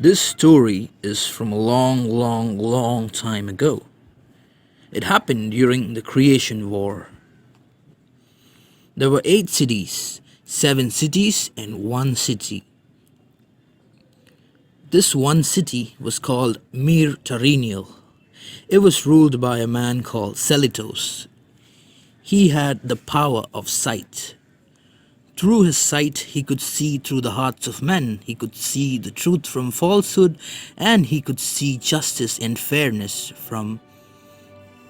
This story is from a long, long, long time ago. It happened during the Creation War. There were 8 cities, 7 cities, and 1 city. This one city was called Mir Tariniel. It was ruled by a man called Selitos. He had the power of sight. Through his sight, he could see through the hearts of men, he could see the truth from falsehood, and he could see justice and fairness from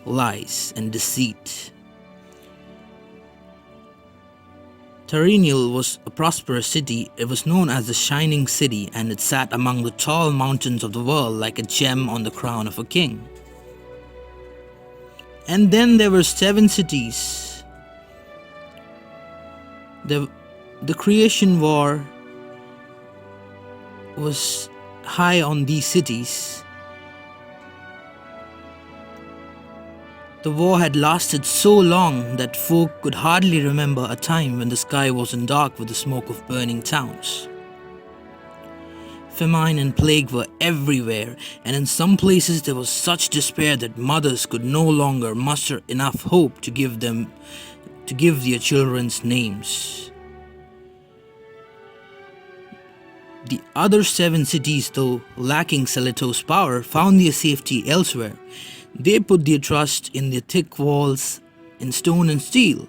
lies and deceit. Tariniel was a prosperous city. It was known as the Shining City, and it sat among the tall mountains of the world like a gem on the crown of a king. And then there were 7 cities. The Creation War was high on these cities. The war had lasted so long that folk could hardly remember a time when the sky wasn't dark with the smoke of burning towns. Famine and plague were everywhere, and in some places there was such despair that mothers could no longer muster enough hope to give their children's names. The other 7 cities, though lacking Selitos' power, found their safety elsewhere. They put their trust in their thick walls, in stone and steel.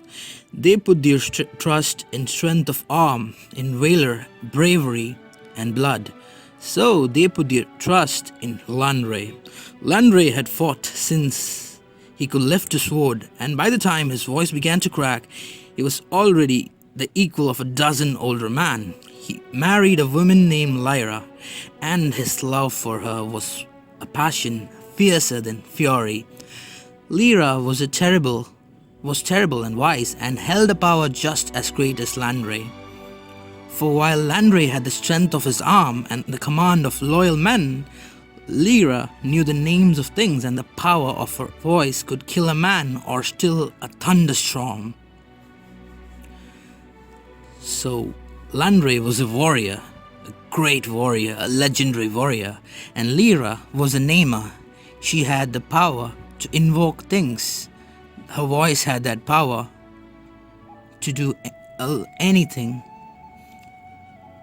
They put their trust in strength of arm, in valor, bravery, and blood. So they put their trust in Lanre. Lanre had fought since he could lift a sword, and by the time his voice began to crack, he was already the equal of a dozen older men. He married a woman named Lyra, and his love for her was a passion fiercer than fury. Lyra was terrible and wise, and held a power just as great as Lanre. For while Lanre had the strength of his arm and the command of loyal men, Lyra knew the names of things, and the power of her voice could kill a man or still a thunderstorm. So Lanre was a warrior, a great warrior, a legendary warrior, and Lyra was a namer. She had the power to invoke things. Her voice had that power to do anything.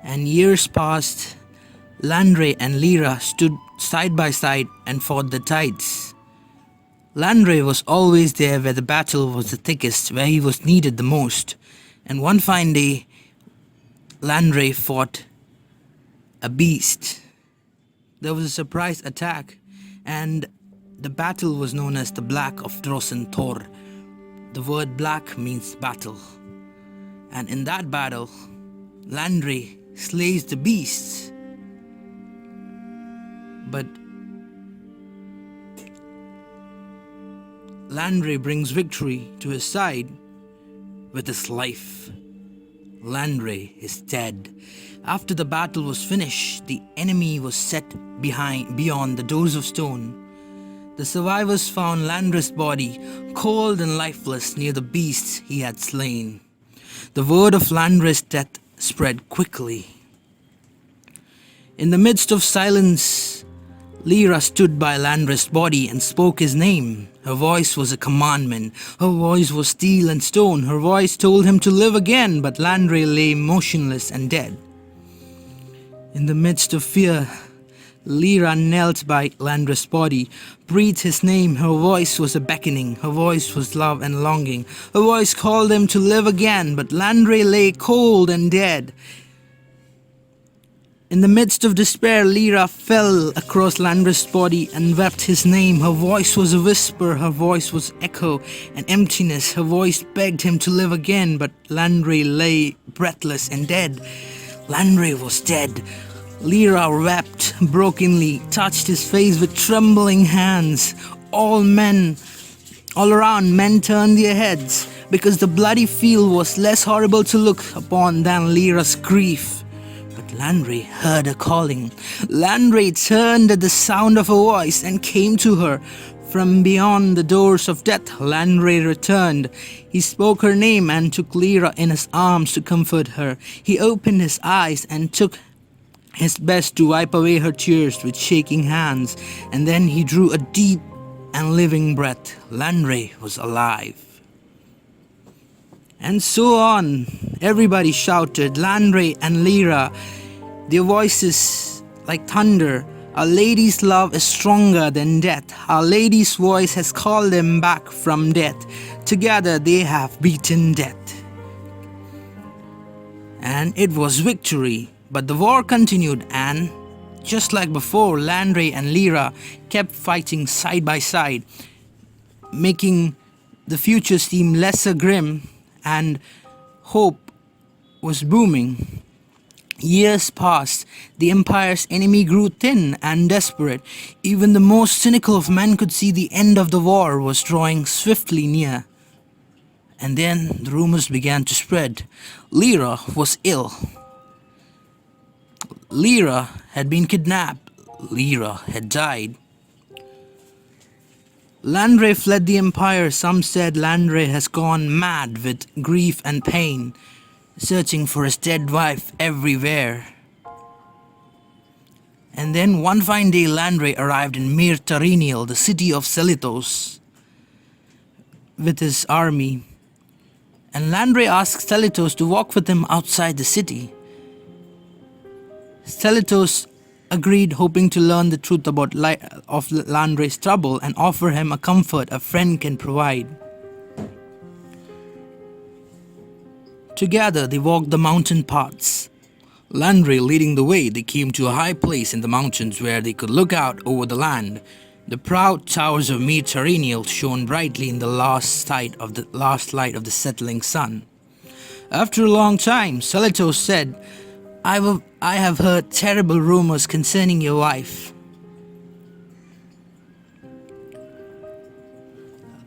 And years passed. Lanre and Lyra stood side by side and fought the tides. Lanre was always there where the battle was the thickest, where he was needed the most. And one fine day, Lanre fought a beast. There was a surprise attack, and the battle was known as the Black of Drossen Thor. The word black means battle. And in that battle, Lanre slays the beasts. But Lanre brings victory to his side with his life. Lanre is dead. After the battle was finished, the enemy was set beyond the doors of stone. The survivors found Lanre's body, cold and lifeless, near the beasts he had slain. The word of Lanre's death spread quickly. In the midst of silence, Lyra stood by Lanre's body and spoke his name. Her voice was a commandment. Her voice was steel and stone. Her voice told him to live again, but Lanre lay motionless and dead. In the midst of fear, Lyra knelt by Lanre's body, breathed his name. Her voice was a beckoning. Her voice was love and longing. Her voice called him to live again, but Lanre lay cold and dead. In the midst of despair, Lyra fell across Lanre's body and wept his name. Her voice was a whisper. Her voice was echo and emptiness. Her voice begged him to live again, but Lanre lay breathless and dead. Lanre was dead. Lyra wept brokenly, touched his face with trembling hands. All around men turned their heads, because the bloody field was less horrible to look upon than Lyra's grief. But Lanre heard her calling. Lanre turned at the sound of her voice and came to her. From beyond the doors of death, Lanre returned. He spoke her name and took Lyra in his arms to comfort her. He opened his eyes and took his best to wipe away her tears with shaking hands, and then he drew a deep and living breath. Lanre was alive. And so on. Everybody shouted, Lanre and Lyra, their voices like thunder. Our Lady's love is stronger than death. Our Lady's voice has called them back from death. Together they have beaten death. And it was victory. But the war continued, and just like before, Lanre and Lyra kept fighting side by side, making the future seem lesser grim, and hope was booming. Years passed. The Empire's enemy grew thin and desperate. Even the most cynical of men could see the end of the war was drawing swiftly near. And then the rumors began to spread. Lyra was ill. Lyra had been kidnapped. Lyra had died. Lanre fled the Empire. Some said Lanre has gone mad with grief and pain, searching for his dead wife everywhere. And then one fine day Lanre arrived in Mir Tariniel, the city of Selitos, with his army. And Lanre asked Selitos to walk with him outside the city. Selitos agreed, hoping to learn the truth about of Lanre's trouble and offer him a comfort a friend can provide. Together they walked the mountain paths. Lanre leading the way, they came to a high place in the mountains where they could look out over the land. The proud towers of Mir Tariniel shone brightly in the last light of the settling sun. After a long time, Selitos said, I have heard terrible rumors concerning your wife.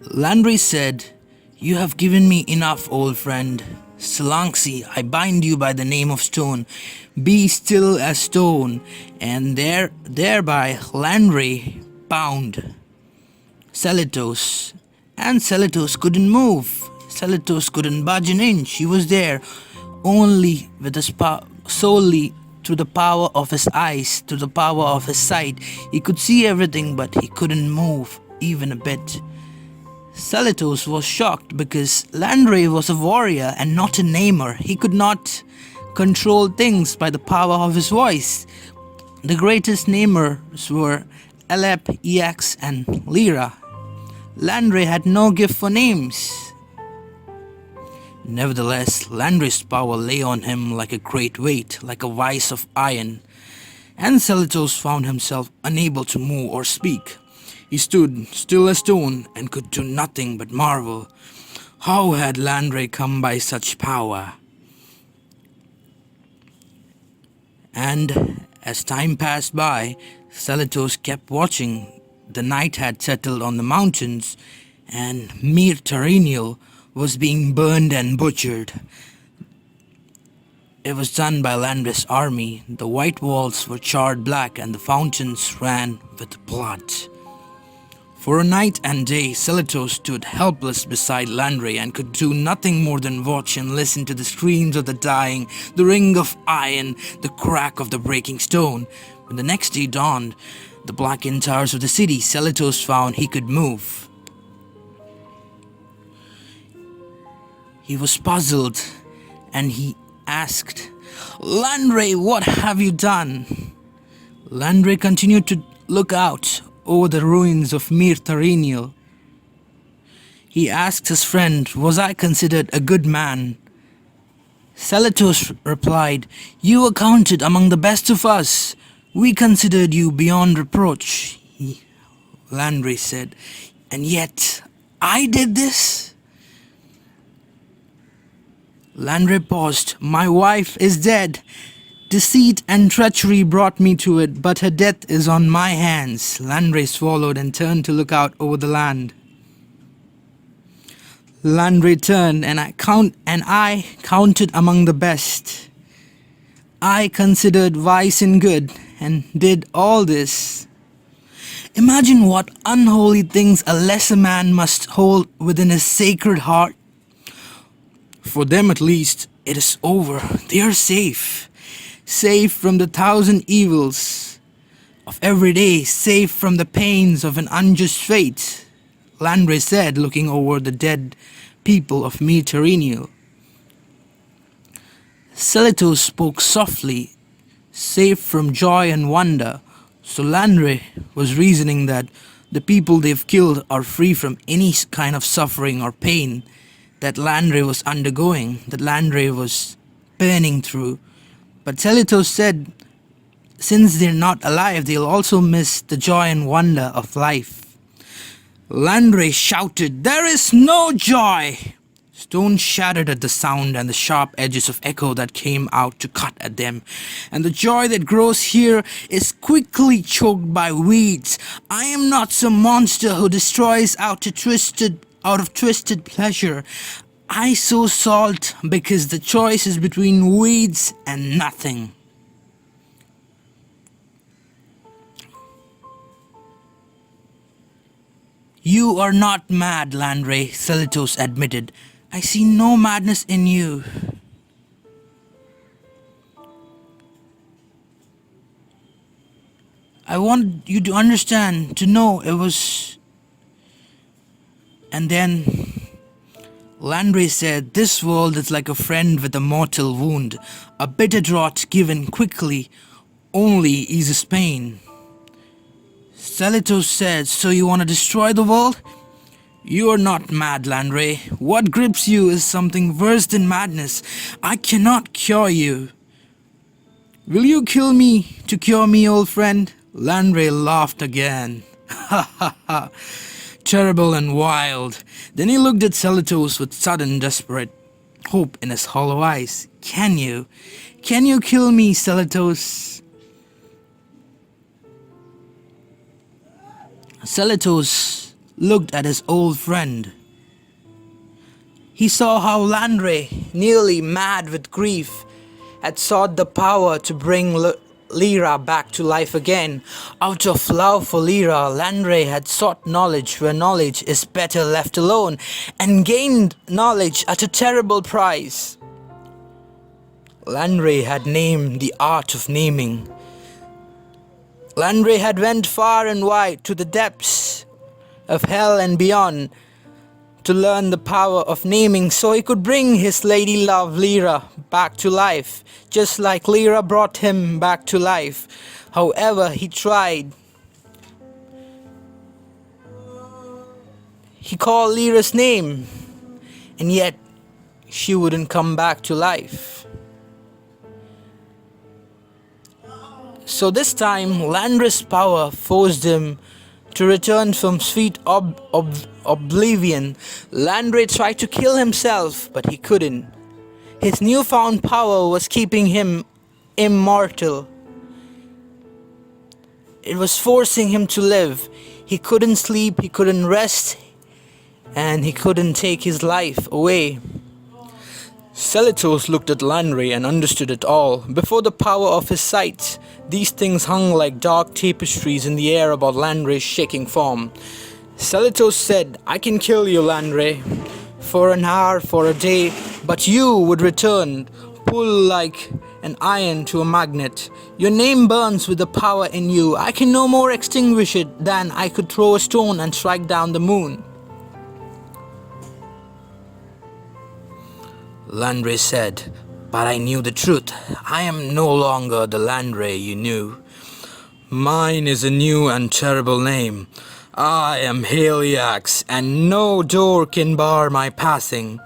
Lanre said, You have given me enough, old friend. Salanxi, I bind you by the name of stone. Be still as stone. And thereby Lanre bound Selitos. And Selitos couldn't move. Selitos couldn't budge an inch. He was there only with his solely through the power of his eyes, through the power of his sight. He could see everything, but he couldn't move even a bit. Selitos was shocked because Lanre was a warrior and not a namer. He could not control things by the power of his voice. The greatest namers were Alep, Eax, and Lyra. Lanre had no gift for names. Nevertheless, Lanre's power lay on him like a great weight, like a vise of iron, and Selitos found himself unable to move or speak. He stood still as stone and could do nothing but marvel. How had Lanre come by such power? And as time passed by, Selitos kept watching. The night had settled on the mountains, and Mir Tariniel was being burned and butchered. It was done by Lanre's army. The white walls were charred black and the fountains ran with blood. For a night and day, Selitos stood helpless beside Lanre and could do nothing more than watch and listen to the screams of the dying, the ring of iron, the crack of the breaking stone. When the next day dawned, the blackened towers of the city, Selitos found he could move. He was puzzled, and he asked, Lanre, what have you done? Lanre continued to look out over the ruins of Mir Tariniel. He asked his friend, was I considered a good man? Selitos replied, You were counted among the best of us. We considered you beyond reproach. Lanre said, And yet, I did this? Lanre paused. My wife is dead. Deceit and treachery brought me to it, but her death is on my hands. Lanre swallowed and turned to look out over the land. Lanre turned, and I counted among the best. I considered wise and good, and did all this. Imagine what unholy things a lesser man must hold within his sacred heart. For them at least, it is over. They are safe. safe from the thousand evils of every day, safe from the pains of an unjust fate, Lanre said, looking over the dead people of Mediterranean. Seleucus spoke softly, safe from joy and wonder. So Lanre was reasoning that the people they've killed are free from any kind of suffering or pain that Lanre was undergoing, that Lanre was burning through. But Seleucus said, since they're not alive, they'll also miss the joy and wonder of life. Lanre shouted, "There is no joy!" Stone shattered at the sound and the sharp edges of echo that came out to cut at them. And the joy that grows here is quickly choked by weeds. I am not some monster who destroys out of twisted pleasure. I sow salt because the choice is between weeds and nothing. You are not mad, Lanre, Seleucus admitted. I see no madness in you. I want you to understand, to know it was... And then Lanre said, this world is like a friend with a mortal wound. A bitter draught given quickly only eases pain. Seleucus said, so you want to destroy the world? You are not mad, Lanre. What grips you is something worse than madness. I cannot cure you. Will you kill me to cure me, old friend? Lanre laughed again. Ha ha ha. Terrible and wild. Then he looked at Seleucus with sudden desperate hope in his hollow eyes. Can you? Can you kill me, Seleucus? Seleucus looked at his old friend. He saw how Lanre, nearly mad with grief, had sought the power to bring Lyra back to life again. Out of love for Lyra, Lanre had sought knowledge where knowledge is better left alone, and gained knowledge at a terrible price. Lanre had named the art of naming. Lanre had went far and wide to the depths of hell and beyond to learn the power of naming so he could bring his lady love Lyra back to life, just like Lyra brought him back to life. However, he tried. He called Lyra's name, and yet she wouldn't come back to life. So this time, Lanre's power forced him to return from sweet oblivion. Lanre tried to kill himself, but he couldn't. His newfound power was keeping him immortal. It was forcing him to live. He couldn't sleep, he couldn't rest, and he couldn't take his life away. Seleucus looked at Lanre and understood it all. Before the power of his sight, these things hung like dark tapestries in the air about Lanre's shaking form. Seleucus said, I can kill you, Lanre, for an hour, for a day, but you would return, pull like an iron to a magnet. Your name burns with the power in you. I can no more extinguish it than I could throw a stone and strike down the moon. Lanre said, but I knew the truth. I am no longer the Lanre you knew. Mine is a new and terrible name. I am Haliax, and no door can bar my passing.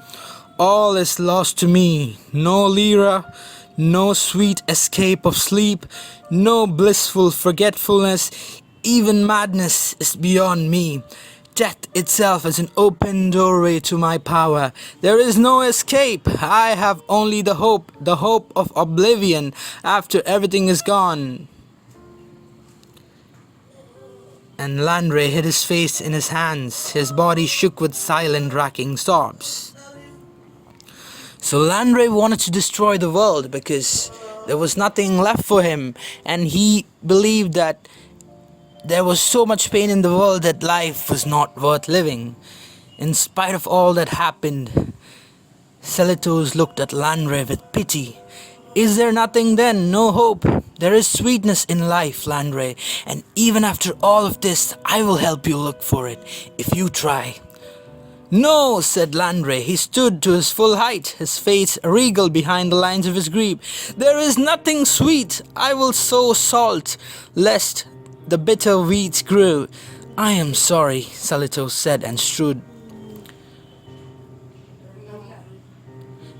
All is lost to me. No Lyra, no sweet escape of sleep, no blissful forgetfulness. Even madness is beyond me. Death itself is an open doorway to my power. There is no escape. I have only the hope of oblivion after everything is gone. And Lanre hid his face in his hands. His body shook with silent, racking sobs. So Lanre wanted to destroy the world because there was nothing left for him, and he believed that there was so much pain in the world that life was not worth living. In spite of all that happened, Seleucus looked at Lanre with pity. Is there nothing then, no hope? There is sweetness in life, Lanre, and even after all of this, I will help you look for it, if you try. No, said Lanre. He stood to his full height, his face regal behind the lines of his greave. There is nothing sweet. I will sow salt, lest the bitter weeds grow. I am sorry, Salitos said and strode.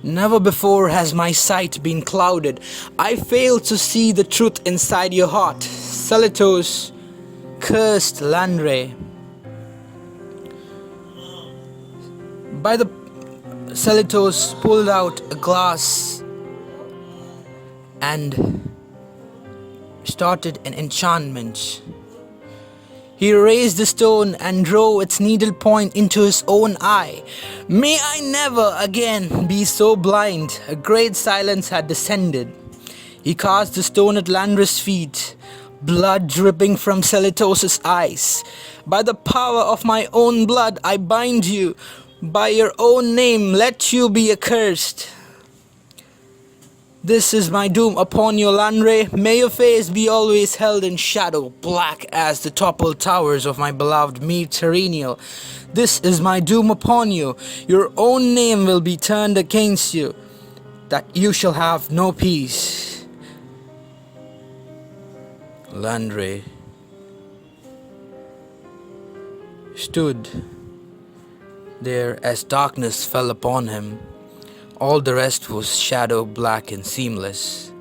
Never before has my sight been clouded. I fail to see the truth inside your heart. Salitos cursed Lanre. By the Salitos pulled out a glass and started an enchantment. He raised the stone and drove its needle point into his own eye. May I never again be so blind. A great silence had descended. He cast the stone at Lanre's feet, blood dripping from Salitos' eyes. By the power of my own blood I bind you. By your own name let you be accursed. This is my doom upon you, Lanre. May your face be always held in shadow, black as the toppled towers of my beloved Mead Terrenial. This is my doom upon you. Your own name will be turned against you, that you shall have no peace. Lanre stood there as darkness fell upon him. All the rest was shadow, black and seamless.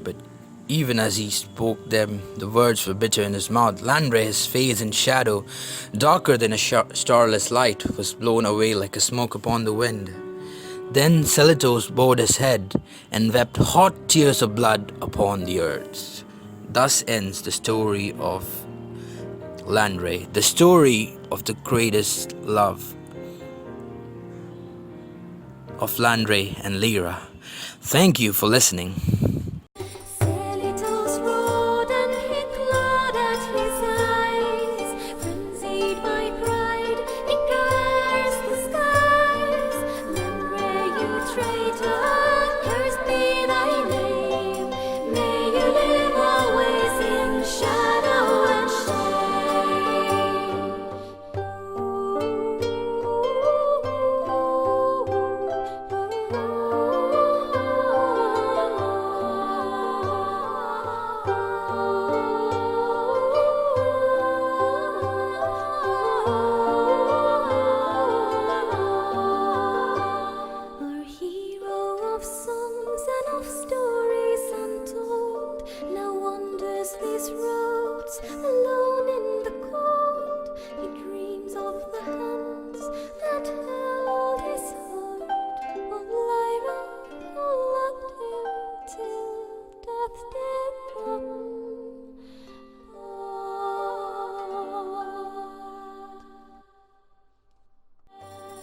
But even as he spoke them, the words were bitter in his mouth. Lanre, his face in shadow, darker than a starless light, was blown away like a smoke upon the wind. Then Salitos bowed his head and wept hot tears of blood upon the earth. Thus ends the story of Lanre, the story of the greatest love of Lanre and Lyra. Thank you for listening.